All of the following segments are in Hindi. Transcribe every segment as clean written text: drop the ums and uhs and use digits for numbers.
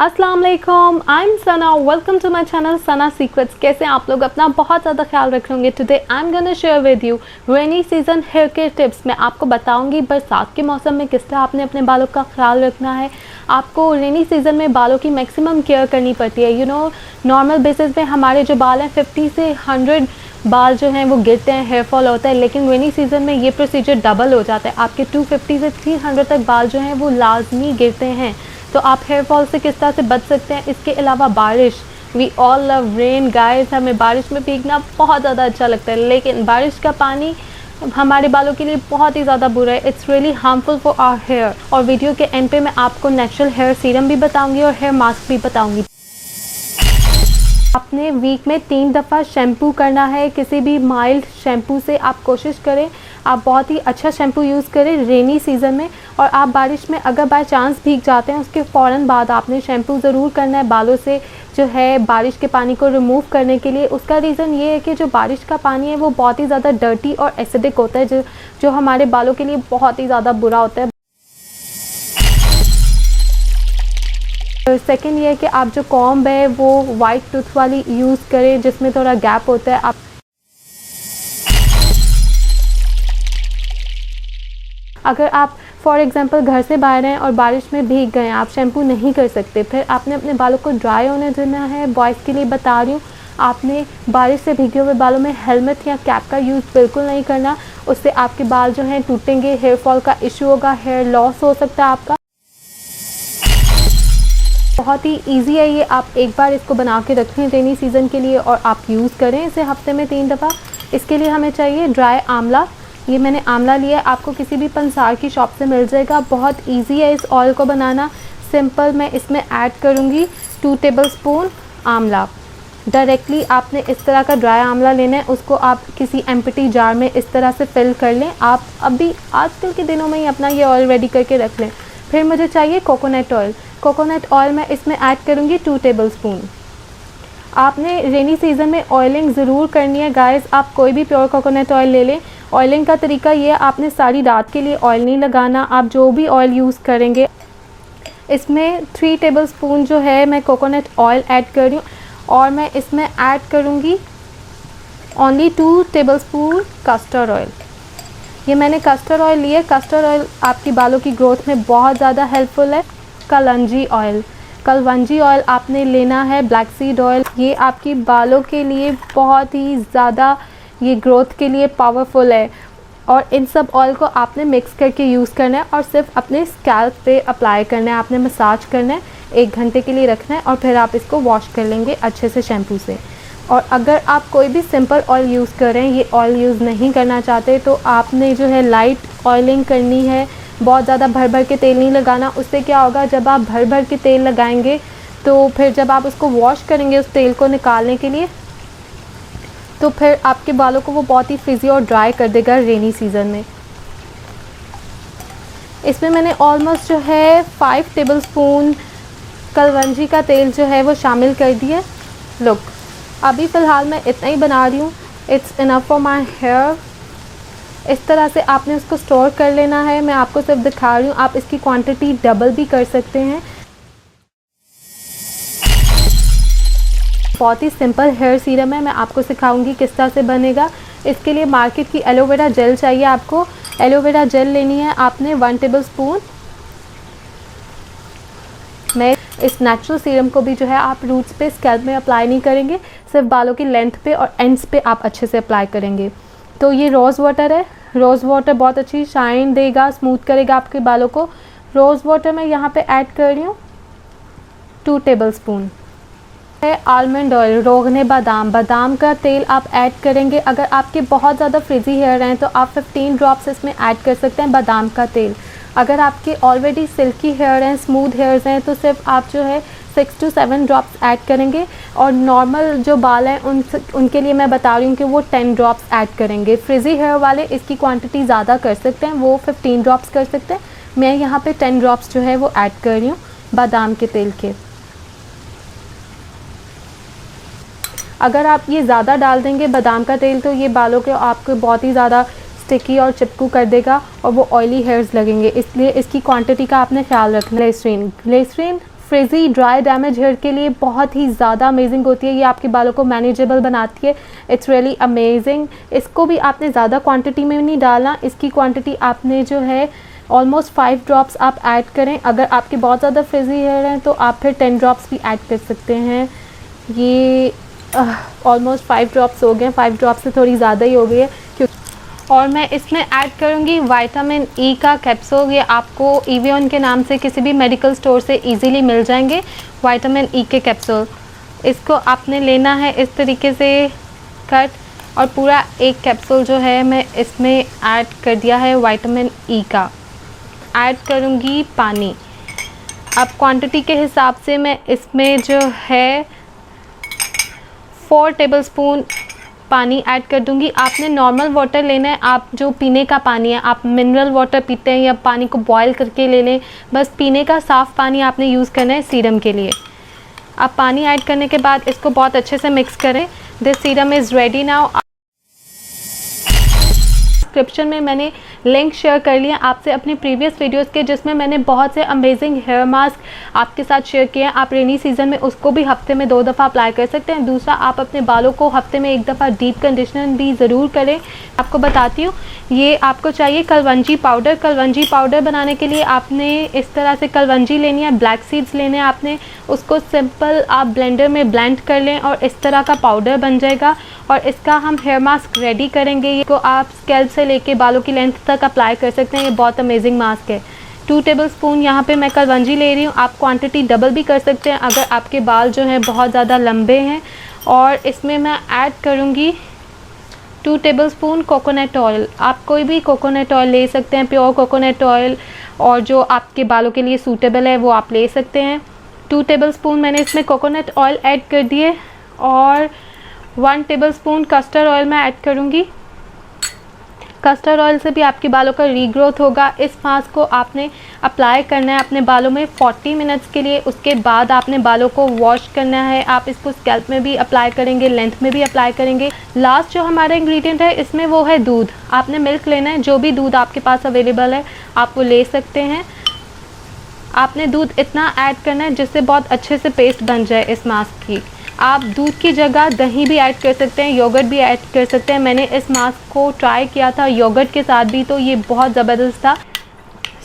अस्सलाम वालेकुम, I am Sana, welcome to my channel Sana secrets. कैसे आप लोग अपना बहुत ज़्यादा ख्याल रख रहे होंगे। Today I am gonna share with you rainy season hair care tips. मैं आपको बताऊंगी बरसात के मौसम में किस तरह आपने अपने बालों का ख्याल रखना है। आपको रेनी सीजन में बालों की मैक्सिमम केयर करनी पड़ती है। नॉर्मल बेसिस पे हमारे जो बाल हैं 50 से 100 बाल जो हैं वो गिरते हैं, हेयर फॉल होता है, लेकिन रेनी सीजन में ये प्रोसीजर डबल हो जाता है। आपके 250 से 300 तक बाल जो हैं वो लाजमी गिरते हैं। तो आप हेयर फॉल से किस तरह से बच सकते हैं। इसके अलावा बारिश, we all love rain guys, हमें बारिश में भीगना बहुत ज़्यादा अच्छा लगता है, लेकिन बारिश का पानी हमारे बालों के लिए बहुत ही ज़्यादा बुरा है। It's really harmful for our hair. और वीडियो के एंड पे मैं आपको नेचुरल हेयर सीरम भी बताऊंगी और हेयर मास्क भी बताऊंगी। आपने वीक में 3 दफ़ा शैम्पू करना है। किसी भी माइल्ड शैम्पू से आप कोशिश करें, आप बहुत ही अच्छा शैम्पू यूज़ करें रेनी सीज़न में। और आप बारिश में अगर बाय चांस भीग जाते हैं, उसके फ़ौरन बाद आपने शैम्पू ज़रूर करना है बालों से जो है बारिश के पानी को रिमूव करने के लिए। उसका रीज़न ये है कि जो बारिश का पानी है वो बहुत ही ज़्यादा डर्टी और एसिडिक होता है, जो हमारे बालों के लिए बहुत ही ज़्यादा बुरा होता है। सेकेंड ये है कि आप जो कॉम्ब है वो वाइट टूथ वाली यूज़ करें, जिसमें थोड़ा गैप होता है। आप अगर आप फॉर एग्ज़ाम्पल घर से बाहर हैं और बारिश में भीग गए हैं, आप शैम्पू नहीं कर सकते, फिर आपने अपने बालों को ड्राई होने देना है। बॉयज़ के लिए बता रही हूँ, आपने बारिश से भीगे हुए बालों में हेलमेट या कैप का यूज़ बिल्कुल नहीं करना। उससे आपके बाल जो हैं टूटेंगे, हेयर फॉल का इशू होगा, हेयर लॉस हो सकता है आपका। बहुत ही इजी है ये, आप एक बार इसको बना के रखें रेनी सीज़न के लिए और आप यूज़ करें इसे हफ्ते में 3 दफ़ा। इसके लिए हमें चाहिए ड्राई आंवला। ये मैंने आंवला लिया है, आपको किसी भी पंसार की शॉप से मिल जाएगा। बहुत इजी है इस ऑयल को बनाना, सिंपल। मैं इसमें ऐड करूँगी 2 टेबलस्पून आंवला। डायरेक्टली आपने इस तरह का ड्राई आंवला लेना है, उसको आप किसी एम्प्टी जार में इस तरह से फिल कर लें। आप अभी आजकल के दिनों में ही अपना ये ऑयल रेडी करके रख लें। फिर मुझे चाहिए कोकोनट ऑयल। कोकोनट ऑयल मैं इसमें ऐड करूँगी 2 टेबलस्पून। आपने रेनी सीज़न में ऑयलिंग ज़रूर करनी है गाइस। आप कोई भी प्योर कोकोनट ऑयल ले लें। ऑयलिंग का तरीका ये है, आपने सारी रात के लिए ऑयल नहीं लगाना। आप जो भी ऑयल यूज़ करेंगे, इसमें 3 टेबलस्पून जो है मैं कोकोनट ऑयल ऐड कर रही हूँ। और मैं इसमें ऐड करूँगी ओनली 2 टेबलस्पून कस्टर्ड ऑयल। ये मैंने कस्टर्ड ऑयल लिया। कस्टर्ड ऑयल आपकी बालों की ग्रोथ में बहुत ज़्यादा हेल्पफुल है। कलौंजी ऑयल, कलौंजी ऑयल आपने लेना है। ब्लैक सीड ऑयल, ये आपकी बालों के लिए बहुत ही ज़्यादा ये ग्रोथ के लिए पावरफुल है। और इन सब ऑयल को आपने मिक्स करके यूज़ करना है और सिर्फ अपने स्कैल्प पे अप्लाई करना है। आपने मसाज करना है, 1 घंटे के लिए रखना है और फिर आप इसको वॉश कर लेंगे अच्छे से शैम्पू से। और अगर आप कोई भी सिंपल ऑयल यूज़ कर रहे हैं, ये ऑयल यूज़ नहीं करना चाहते, तो आपने जो है लाइट ऑयलिंग करनी है। बहुत ज़्यादा भर भर के तेल नहीं लगाना। उससे क्या होगा, जब आप भर भर के तेल लगाएंगे तो फिर जब आप उसको वॉश करेंगे उस तेल को निकालने के लिए, तो फिर आपके बालों को वो बहुत ही फ्रिजी और ड्राई कर देगा रेनी सीज़न में। इसमें मैंने ऑलमोस्ट जो है 5 टेबलस्पून कलौंजी का तेल जो है वो शामिल कर दिया। लुक, अभी फ़िलहाल मैं इतना ही बना रही हूँ। It's enough for my hair. इस तरह से आपने उसको स्टोर कर लेना है। मैं आपको सिर्फ दिखा रही हूँ, आप इसकी क्वांटिटी डबल भी कर सकते हैं। बहुत ही सिंपल हेयर सीरम है, मैं आपको सिखाऊंगी किस तरह से बनेगा। इसके लिए मार्केट की एलोवेरा जेल चाहिए आपको। एलोवेरा जेल लेनी है आपने 1 टेबलस्पून। मैं इस नेचुरल सीरम को भी जो है आप रूट्स पे, स्कैल्प में अप्लाई नहीं करेंगे, सिर्फ बालों की लेंथ पे और एंड्स पे आप अच्छे से अप्लाई करेंगे। तो ये रोज़ वाटर है। रोज़ वाटर बहुत अच्छी शाइन देगा, स्मूथ करेगा आपके बालों को। रोज़ वाटर मैं यहाँ पे ऐड कर रही हूँ 2 टेबलस्पून। आलमंड ऑयल, रोगने बादाम, बादाम का तेल आप ऐड करेंगे। अगर आपके बहुत ज़्यादा फ्रिजी हेयर हैं तो आप 15 ड्रॉप्स इसमें ऐड कर सकते हैं बादाम का तेल। अगर आपके ऑलरेडी सिल्की हेयर हैं, स्मूथ हेयर्स हैं, तो सिर्फ आप जो है 6 से 7 ड्रॉप्स ऐड करेंगे। और नॉर्मल जो बाल हैं उनके लिए मैं बता रही हूँ कि वो 10 ड्रॉप्स ऐड करेंगे। फ्रिजी हेयर वाले इसकी क्वांटिटी ज़्यादा कर सकते हैं, वो 15 ड्रॉप्स कर सकते हैं। मैं यहाँ पे 10 ड्रॉप्स जो है वो ऐड कर रही हूँ बादाम के तेल के। अगर आप ये ज़्यादा डाल देंगे बादाम का तेल, तो ये बालों के आपको बहुत ही ज़्यादा स्टिकी और चिपकू कर देगा और वो ऑयली हेयर्स लगेंगे। इसलिए इसकी क्वांटिटी का आपने ख्याल रखना। Glycerin, glycerin frizzy dry damage hair के लिए बहुत ही ज़्यादा अमेजिंग होती है। ये आपके बालों को मैनेजेबल बनाती है। It's really amazing. इसको भी आपने ज़्यादा क्वांटिटी में नहीं डालना। इसकी क्वांटिटी आपने जो है ऑलमोस्ट 5 ड्रॉप्स आप ऐड करें। अगर आपके बहुत ज़्यादा फ्रिजी हेयर हैं तो आप फिर 10 ड्रॉप्स भी ऐड कर सकते हैं। ये ऑलमोस्ट 5 ड्रॉप्स हो गए। 5 ड्रॉप्स से थोड़ी ज़्यादा ही हो गई है और मैं इसमें ऐड करूँगी विटामिन ई का कैप्सूल। ये आपको एवियन के नाम से किसी भी मेडिकल स्टोर से इजीली मिल जाएंगे, विटामिन ई के कैप्सूल। इसको आपने लेना है इस तरीके से कट, और पूरा एक कैप्सूल जो है मैं इसमें ऐड कर दिया है विटामिन ई का। ऐड करूँगी पानी। अब क्वांटिटी के हिसाब से मैं इसमें जो है 4 टेबलस्पून पानी ऐड कर दूंगी। आपने नॉर्मल वाटर लेना है, आप जो पीने का पानी है, आप मिनरल वाटर पीते हैं या पानी को बॉयल करके ले लें, बस पीने का साफ़ पानी आपने यूज़ करना है सीरम के लिए। आप पानी ऐड करने के बाद इसको बहुत अच्छे से मिक्स करें। This serum is ready now. Description में मैंने लिंक शेयर कर लिया आपसे अपनी प्रीवियस वीडियोस के, जिसमें मैंने बहुत से अमेजिंग हेयर मास्क आपके साथ शेयर किए हैं। आप रेनी सीज़न में उसको भी हफ्ते में 2 दफ़ा अप्लाई कर सकते हैं। दूसरा, आप अपने बालों को हफ्ते में 1 दफ़ा डीप कंडीशनर भी ज़रूर करें। आपको बताती हूँ, ये आपको चाहिए कलवंजी पाउडर। कलवंजी पाउडर बनाने के लिए आपने इस तरह से कलवंजी लेनी है, ब्लैक सीड्स लेने हैं आपने। उसको सिंपल आप ब्लेंडर में ब्लेंड कर लें और इस तरह का पाउडर बन जाएगा। और इसका हम हेयर मास्क रेडी करेंगे। ये को आप स्कैल्प से लेके बालों की लेंथ तक अप्लाई कर सकते हैं। ये बहुत अमेजिंग मास्क है। 2 टेबलस्पून यहाँ पे मैं कलवंजी ले रही हूँ। आप क्वांटिटी डबल भी कर सकते हैं अगर आपके बाल जो हैं बहुत ज़्यादा लंबे हैं। और इसमें मैं ऐड करूँगी 2 टेबलस्पून कोकोनट ऑयल। आप कोई भी कोकोनट ऑयल ले सकते हैं, प्योर कोकोनट ऑयल, और जो आपके बालों के लिए सूटेबल है वो आप ले सकते हैं। 2 टेबलस्पून मैंने इसमें कोकोनट ऑयल ऐड कर दिए और 1 टेबलस्पून कस्टर्ड ऑयल मैं ऐड करूँगी। कस्टर्ड ऑयल से भी आपके बालों का रीग्रोथ होगा। इस मास्क को आपने अप्लाई करना है अपने बालों में 40 मिनट्स के लिए। उसके बाद आपने बालों को वॉश करना है। आप इसको स्कैल्प में भी अप्लाई करेंगे, लेंथ में भी अप्लाई करेंगे। लास्ट जो हमारा इंग्रेडिएंट है इसमें वो है दूध। आपने मिल्क लेना है, जो भी दूध आपके पास अवेलेबल है आप वो ले सकते हैं। आपने दूध इतना ऐड करना है जिससे बहुत अच्छे से पेस्ट बन जाए इस मास्क की। आप दूध की जगह दही भी ऐड कर सकते हैं, योगर्ट भी ऐड कर सकते हैं। मैंने इस मास्क को ट्राई किया था योगर्ट के साथ भी, तो ये बहुत ज़बरदस्त था।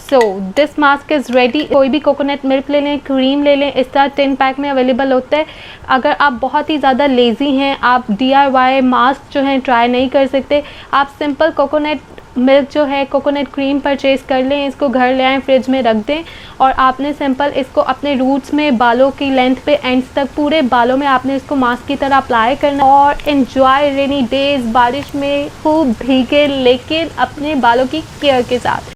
So this mask is ready. कोई भी कोकोनट मिल्क ले लें, क्रीम ले लें, इस तरह 10 पैक में अवेलेबल होता है। अगर आप बहुत ही ज़्यादा लेज़ी हैं, आप DIY मास्क जो हैं ट्राई नहीं कर सकते, आप सिंपल कोकोनट मिल्क जो है, कोकोनट क्रीम परचेज़ कर लें, इसको घर ले आएँ, फ्रिज में रख दें और आपने सिंपल इसको अपने रूट्स में, बालों की लेंथ पे, एंड्स तक पूरे बालों में आपने इसको मास्क की तरह अप्लाई करना और एन्जॉय रेनी डेज़। बारिश में खूब भीगे लेकिन अपने बालों की केयर के साथ।